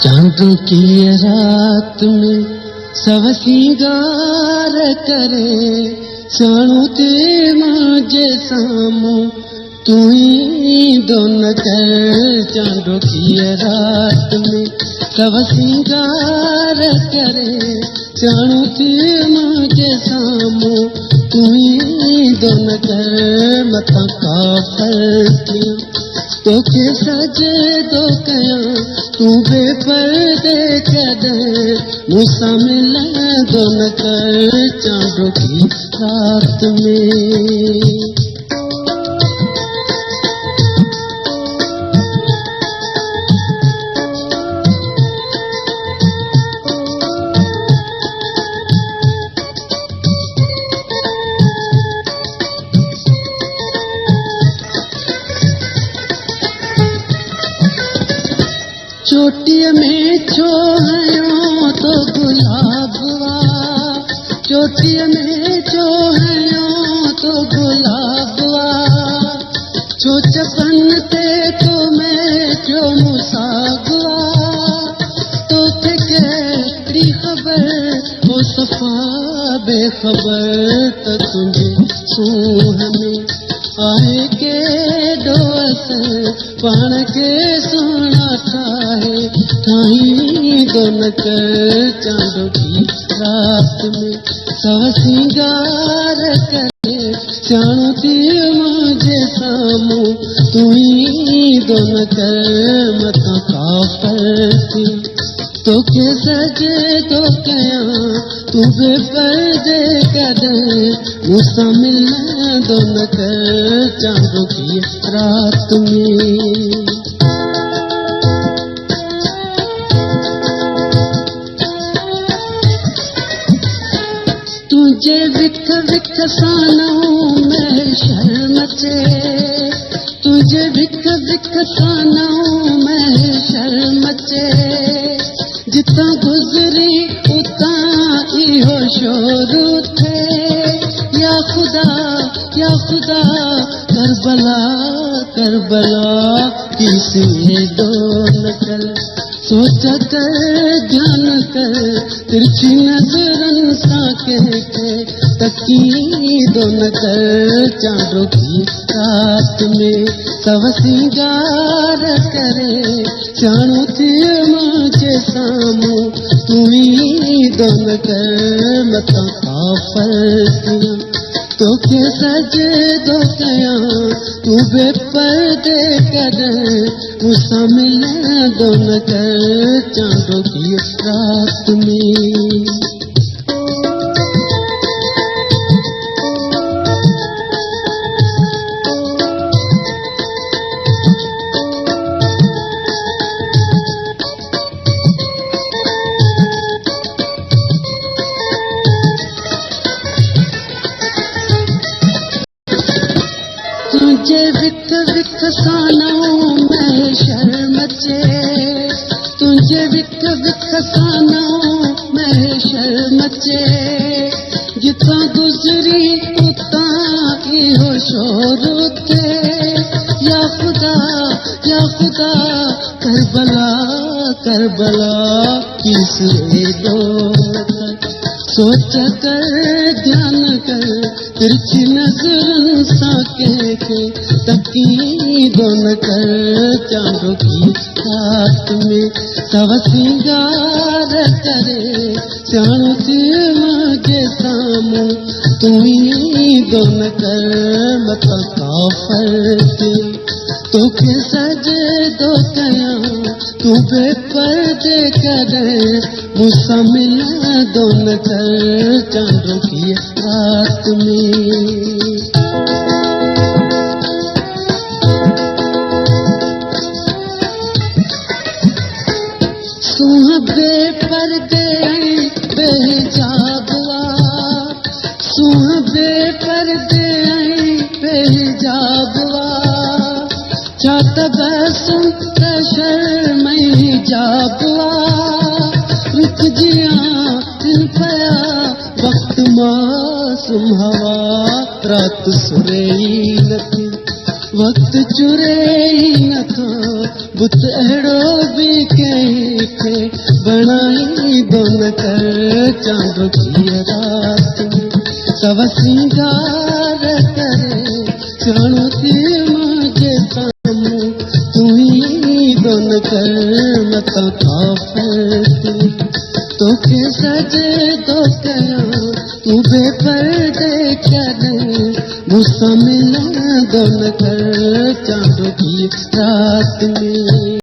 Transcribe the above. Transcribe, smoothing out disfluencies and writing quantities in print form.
चांदों की रात में सब सिंगार करे, साणु ते मुझे सामू तू ही दोन कर। चांदों की रात में सब सिंगार करे, साणु ते मुझे सामू तू ही दोन कर। मथा काफर किया तो के सजे दो कया, तू बेपर्दे कदे मूसा मिला दोन कर। चांदों की रात में चोटिया में छो है तो गुलाबवा, चोटिया में छो है तो गुलाबवा, छो चपन ते तो मैं जो मुसागवा। तो केड़ी खबर वो सफा बेखबर, तो तुझे सूहने आए के दोस पाण के सोना ठाहे ठाही दोन कर। चांदों की रात में सब सिंगार करे, जानो दिल मुझे सामू तू ही दोन कर। मथा काफर थी तो के सजे तो कया, तू बेपर्दे कदे मूसा मिला दोन कर। चांदों की रात में तुझे विख विख सानू मैं शर्म चे, तुझे विख विख सानू मैं शर्म चे। जिता गुजरी उता इहो शोर थे, या खुदा करबला करबला किसी दो नकल। सोच कर ध्यान कर तिरछी नजरन सा के तकी दोन कर। चांदों की रात में सब सिंगार करे, जानो थी मुझे सामू तू ही दोन कर। मथा काफर किया तो के सजे दो कया, तू बेपर्दे कदे मूसा मिला दोन कर। चांदों की रात में तुझे विख विख सानू मैं शर्म चे, तुझे विख विख सानू मैं शर्म चे। जिता गुजरी उता इहो शोर थे, या खुदा करबला करबला किसे दो नकल। सोच कर ध्यान कर तिरछी नजरन सा के तकी दोन कर। चांदों की रात में सब सिंगार करे, जानो दिल मुझे सामू तू ही दोन कर। मथा काफर थी तो के सजे दो कया, तू बेपर्दे कदे मूसा मिला दोन कर। चांदों की रात में सुहा बेपर्दे बेहिजाबवा, सुहा बेपर्दे बेहिजाबवा। छात बसुं त शर्मई जाबवा, रुक जिया दिल पया वक्त मासूम हवा। रात सुरेई नथी वक्त चुरेई नथो बुत अहिड़ो बि कंहिंखे बणाई दोन कर चांद की रात में सव सिंगार करे चवणो थी मुंहिंजे साम्हूं तूं ई दोन कर मतां खाफ़त तोखे सजदो कयां तूं बेपर्दे कॾहिं मूंसां मिलंदो न कर चांद की रात में